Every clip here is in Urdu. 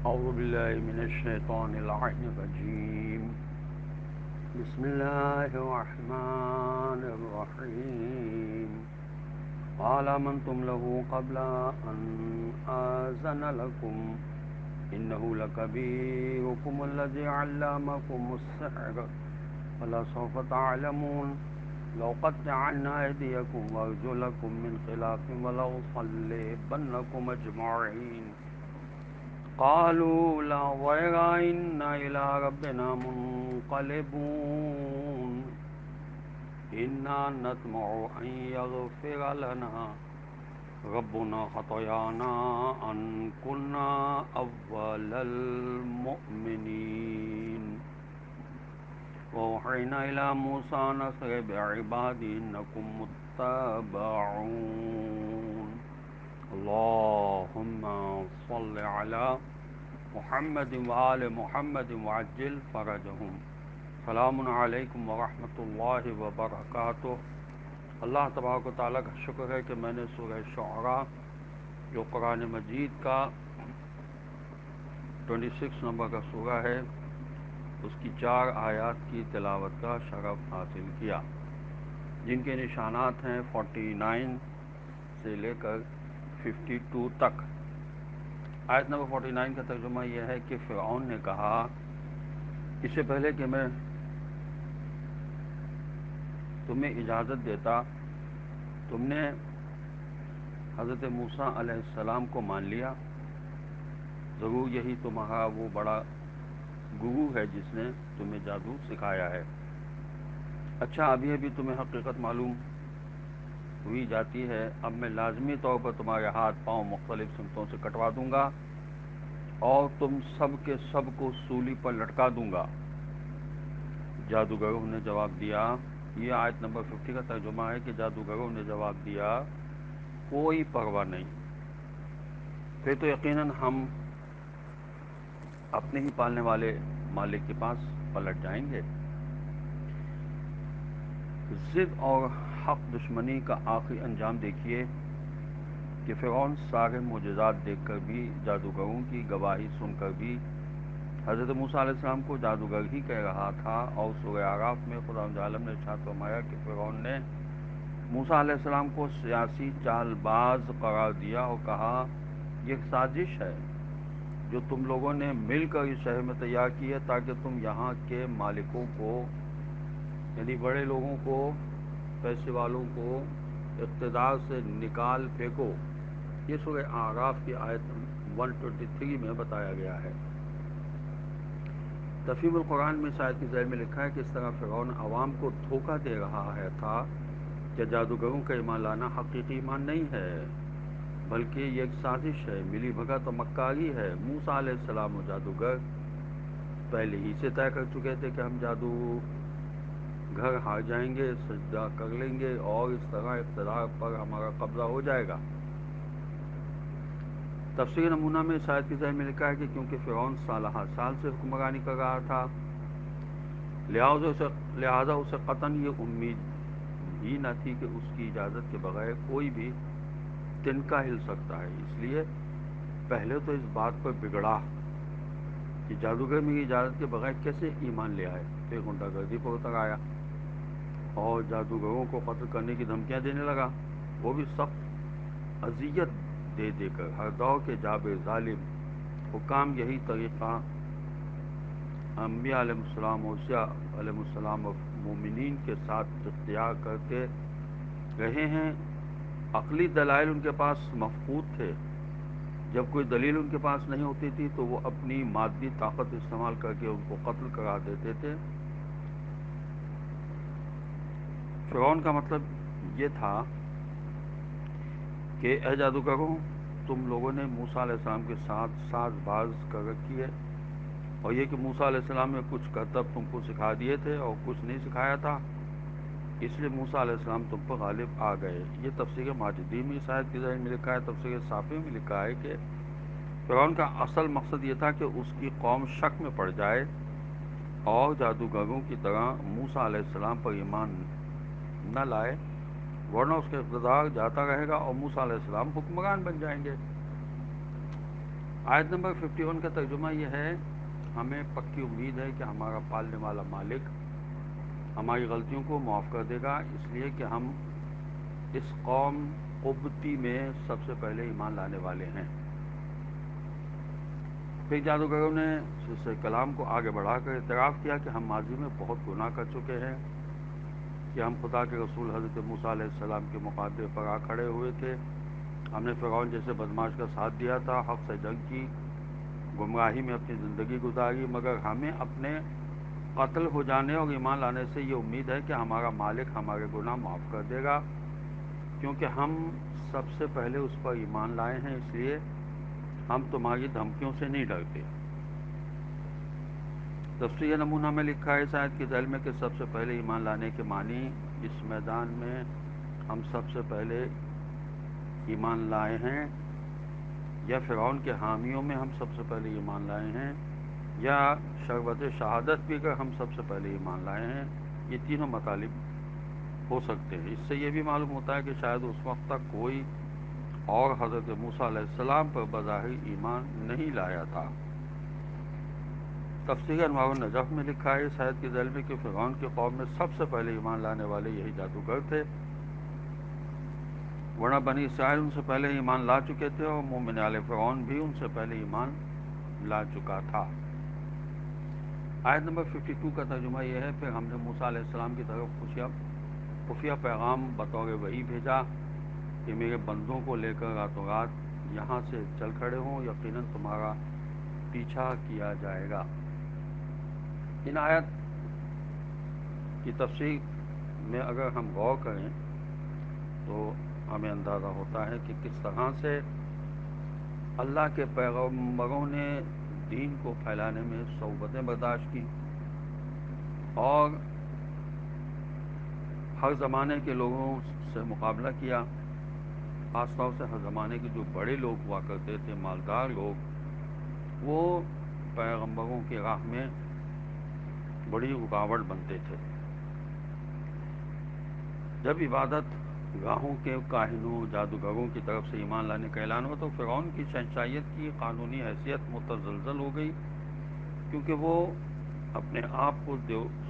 أعوذ بالله من الشيطان اللعين الرجيم. بسم الله الرحمن الرحيم. قال آمنتم له قبل أن آذن لكم إنه لكبيركم الذي علمكم السحر فلسوف تعلمون لأقطعن أيديكم وأرجلكم من خلاف ولأصلبنكم أجمعين. قالوا لا ضير إنا إلى ربنا منقلبون. إنا نطمع أن يغفر لنا ربنا خطايانا أن كنا أول المؤمنين. وأوحينا إلى موسى أن أسر بعبادي إنكم متبعون. اللهم صل على محمد وآل محمد وعجل فرجهم. سلام علیکم ورحمۃ اللہ وبرکاتہ. اللہ تبارک و تعالیٰ کا شکر ہے کہ میں نے سورہ شعراء جو قرآن مجید کا 26 نمبر کا سورہ ہے اس کی 4 آیات کی تلاوت کا شرف حاصل کیا، جن کے نشانات ہیں 49 سے لے کر 52 تک. آیت نمبر 49 کا ترجمہ یہ ہے کہ فرعون نے کہا، اس سے پہلے کہ میں تمہیں اجازت دیتا تم نے حضرت موسیٰ علیہ السلام کو مان لیا. ضرور یہی تمہارا وہ بڑا گرو ہے جس نے تمہیں جادو سکھایا ہے. اچھا، ابھی تمہیں حقیقت معلوم ہوئی جاتی ہے. اب میں لازمی طور پر تمہارے ہاتھ پاؤں مختلف سمتوں سے کٹوا دوں گا اور تم سب کے سب کو سولی پر لٹکا دوں گا. جادوگروں نے جواب دیا، یہ آیت نمبر 50 کا ترجمہ ہے کہ جادوگروں نے جواب دیا، کوئی پرواہ نہیں، پھر تو یقیناً ہم اپنے ہی پالنے والے مالک کے پاس پلٹ جائیں گے. ضد اور حق دشمنی کا آخری انجام دیکھیے کہ فرعون سارے معجزات دیکھ کر بھی، جادوگروں کی گواہی سن کر بھی حضرت موسیٰ علیہ السلام کو جادوگر ہی کہہ رہا تھا. اور سورہ اعراف میں خدا عالم نے ارشاد فرمایا کہ فرعون نے موسیٰ علیہ السلام کو سیاسی چال باز قرار دیا اور کہا، یہ ایک سازش ہے جو تم لوگوں نے مل کر اس شہر میں تیار کی ہے تاکہ تم یہاں کے مالکوں کو، یعنی بڑے لوگوں کو، پیسے والوں کو اقتدار سے نکال پھینکو. یہ سورہ اعراف کی آیت 123 میں بتایا گیا ہے. تفہیم القرآن میں اس آیت کی ذیل میں لکھا ہے کہ اس طرح فرعون عوام کو دھوکہ دے رہا تھا کہ جادوگروں کا ایمان لانا حقیقی ایمان نہیں ہے بلکہ یہ ایک سازش ہے، ملی بھگت اور مکاری ہے. موسیٰ علیہ السلام و جادوگر پہلے ہی سے طے کر چکے تھے کہ ہم جادو گھر ہار جائیں گے، سجدہ کر لیں گے اور اس طرح اقتدار پر ہمارا قبضہ ہو جائے گا. تفسیر نمونہ میں اس آیت کی ذیل میں لکھا ہے کہ کیونکہ فرعون سالہ سال سے حکمرانی کر رہا تھا، لہذا اسے قطعاً یہ امید ہی نہ تھی کہ اس کی اجازت کے بغیر کوئی بھی تنکا ہل سکتا ہے. اس لیے پہلے تو اس بات پر بگڑا کہ جادوگر میری اجازت کے بغیر کیسے ایمان لے آئے. پھر غنڈہ گردی پر اتر آیا اور جادوگروں کو قتل کرنے کی دھمکیاں دینے لگا، وہ بھی سخت اذیت دے دے کر. ہر دور کے جابر ظالم حکام یہی طریقہ انبیاء علیہ السلام، اوصیاء علیہ السلام اور مومنین کے ساتھ اختیار کرتے رہے ہیں. عقلی دلائل ان کے پاس مفقود تھے. جب کوئی دلیل ان کے پاس نہیں ہوتی تھی تو وہ اپنی مادی طاقت استعمال کر کے ان کو قتل کرا دیتے تھے. فرعون کا مطلب یہ تھا کہ اے جادوگروں، تم لوگوں نے موسیٰ علیہ السلام کے ساتھ ساز باز کر رکھی ہے، اور یہ کہ موسیٰ علیہ السلام نے کچھ کرتب تم کو سکھا دیے تھے اور کچھ نہیں سکھایا تھا، اس لیے موسیٰ علیہ السلام تم پر غالب آ گئے. یہ تفسیر ماجدی میں اس آیت کی ذیل میں لکھا ہے. تفسیر صافی میں لکھا ہے کہ فرعون کا اصل مقصد یہ تھا کہ اس کی قوم شک میں پڑ جائے اور جادوگروں کی طرح موسیٰ علیہ السلام پر ایمان نہ لائے، ورنہ اس کا اقتدار جاتا رہے گا اور موسیٰ علیہ السلام حکمران بن جائیں گے. آیت نمبر 51 کا ترجمہ یہ ہے، ہمیں پکی امید ہے کہ ہمارا پالنے والا مالک ہماری غلطیوں کو معاف کر دے گا، اس لیے کہ ہم اس قوم قبطی میں سب سے پہلے ایمان لانے والے ہیں۔ پھر جادوگروں نے اس کلام کو آگے بڑھا کر اعتراف کیا کہ ہم ماضی میں بہت گناہ کر چکے ہیں، کہ ہم خدا کے رسول حضرت موسیٰ علیہ السلام کے مقابلے پر آ کھڑے ہوئے تھے، ہم نے فرعون جیسے بدماش کا ساتھ دیا تھا، حق سے جنگ کی، گمراہی میں اپنی زندگی گزاری، مگر ہمیں اپنے قتل ہو جانے اور ایمان لانے سے یہ امید ہے کہ ہمارا مالک ہمارے گناہ معاف کر دے گا، کیونکہ ہم سب سے پہلے اس پر ایمان لائے ہیں، اس لیے ہم تمہاری دھمکیوں سے نہیں ڈرتے۔ تفسیر نمونہ میں لکھا ہے اس آیت کے ذیل میں کہ سب سے پہلے ایمان لانے کے معنی اس میدان میں ہم سب سے پہلے ایمان لائے ہیں، یا فرعون کے حامیوں میں ہم سب سے پہلے ایمان لائے ہیں، یا شربت شہادت پی کر ہم سب سے پہلے ایمان لائے ہیں۔ یہ تینوں مطالب ہو سکتے ہیں۔ اس سے یہ بھی معلوم ہوتا ہے کہ شاید اس وقت تک کوئی اور حضرت موسیٰ علیہ السلام پر بظاہر ایمان نہیں لایا تھا۔ تفسیر انوار النجف میں لکھا ہے اس آیت کے ذیل میں کہ فرعون کی قوم میں سب سے پہلے ایمان لانے والے یہی جادوگر تھے، ورنہ بنی اسرائیل ان سے پہلے ایمان لا چکے تھے، اور مومن آل فرعون بھی ان سے پہلے ایمان لا چکا تھا۔ آیت نمبر 52 کا ترجمہ یہ ہے، پھر ہم نے موسیٰ علیہ السلام کی طرف خفیہ پیغام بطور وحی بھیجا کہ میرے بندوں کو لے کر راتوں رات یہاں سے چل کھڑے ہوں، یقیناً تمہارا پیچھا کیا جائے گا۔ ان آیت کی تفسیر میں اگر ہم غور کریں تو ہمیں اندازہ ہوتا ہے کہ کس طرح سے اللہ کے پیغمبروں نے دین کو پھیلانے میں صعوبتیں برداشت کی، اور ہر زمانے کے لوگوں سے مقابلہ کیا، خاص طور سے ہر زمانے کے جو بڑے لوگ ہوا کرتے تھے، مالدار لوگ، وہ پیغمبروں کی راہ میں بڑی رکاوٹ بنتے تھے۔ جب عبادت گاہوں کے کاہنوں جادوگروں کی طرف سے ایمان لانے کا اعلان ہوا تو فرعون کی شہنشاہیت کی قانونی حیثیت متزلزل ہو گئی، کیونکہ وہ اپنے آپ کو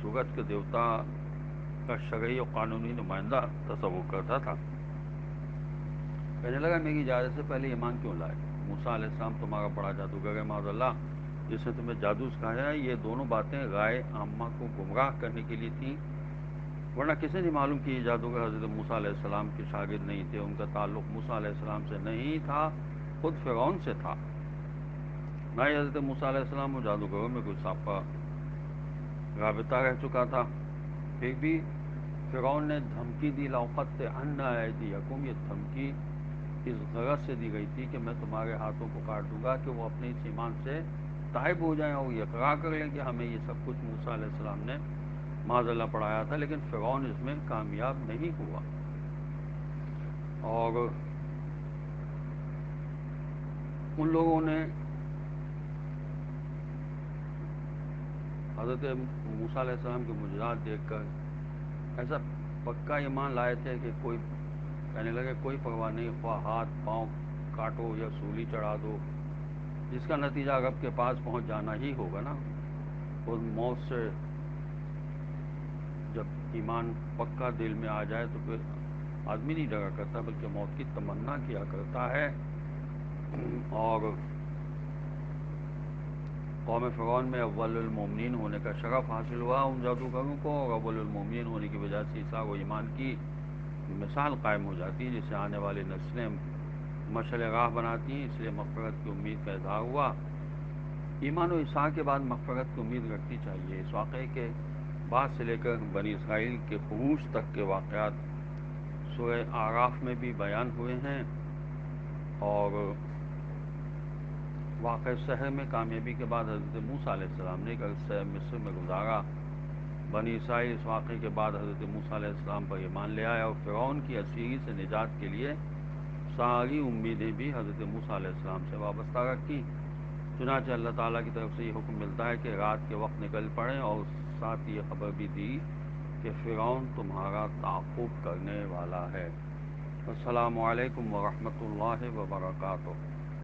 سورج کے دیوتا کا شرعی اور قانونی نمائندہ تصور کرتا تھا۔ کہنے لگا میری اجازت سے پہلے ایمان کیوں لائے؟ موسیٰ علیہ السلام تمہارا بڑا جادوگر ہے معاذ اللہ، جس نے تمہیں جادو سکھایا ہے۔ یہ دونوں باتیں رائے عامہ کو گمراہ کرنے کے لیے تھیں، ورنہ کسی نے معلوم کہ یہ جادوگر حضرت موسیٰ علیہ السلام کے شاگرد نہیں تھے، ان کا تعلق موسیٰ علیہ السلام سے نہیں تھا، خود فرعون سے تھا۔ نہ ہی حضرت موسیٰ علیہ السلام اور جادوگروں میں کوئی سابقہ رابطہ رہ چکا تھا۔ پھر بھی فرعون نے دھمکی دی، لَأُقَطِّعَنَّ أَيْدِيَكُمْ، یہ دھمکی اس غرض سے دی گئی تھی کہ میں تمہارے ہاتھوں کو کاٹ دوں گا، کہ وہ اپنے اس ایمان سے تائب ہو جائیں اور یہ اقرار کر لیں کہ ہمیں یہ سب کچھ موسیٰ علیہ السلام نے معاذ اللہ پڑھایا تھا۔ لیکن فرعون اس میں کامیاب نہیں ہوا، اور ان لوگوں نے حضرت موسیٰ علیہ السلام کے معجزات دیکھ کر ایسا پکا ایمان لائے تھے کہ کوئی کہنے لگے کوئی پرواہ نہیں، خواہ ہاتھ پاؤں کاٹو یا سولی چڑھا دو، جس کا نتیجہ رب کے پاس پہنچ جانا ہی ہوگا نا۔ اور موت سے جب ایمان پکا دل میں آ جائے تو پھر آدمی نہیں ڈرا کرتا بلکہ موت کی تمنا کیا کرتا ہے۔ اور قوم فرعون میں اول المومنین ہونے کا شرف حاصل ہوا ان جادوگروں کو، اور اول المومنین ہونے کی وجہ سے عیسیٰ و ایمان کی مثال قائم ہو جاتی ہے، جسے آنے والی نسلیں مشعل راہ بناتی ہیں۔ اس لیے مغفرت کی امید کا اظہار ہوا۔ ایمان و عیسیٰ کے بعد مغفرت کی امید رکھنی چاہیے۔ اس واقعے کے بعد سے لے کر بنی اسرائیل کے خروج تک کے واقعات سورہ اعراف میں بھی بیان ہوئے ہیں، اور واقعہ سحر میں کامیابی کے بعد حضرت موسیٰ علیہ السلام نے ایک عرصہ مصر میں گزارا۔ بنی اسرائیل اس واقعے کے بعد حضرت موسیٰ علیہ السلام پر ایمان لے آیا، اور فرعون کی اسیری سے نجات کے لیے ساری امیدیں بھی حضرت موسیٰ علیہ السلام سے وابستہ رکھیں۔ چنانچہ اللہ تعالیٰ کی طرف سے یہ حکم ملتا ہے کہ رات کے وقت نکل پڑیں، اور ساتھ یہ خبر بھی دی کہ فرعون تمہارا تعاقب کرنے والا ہے۔ السلام علیکم ورحمۃ اللہ وبرکاتہ۔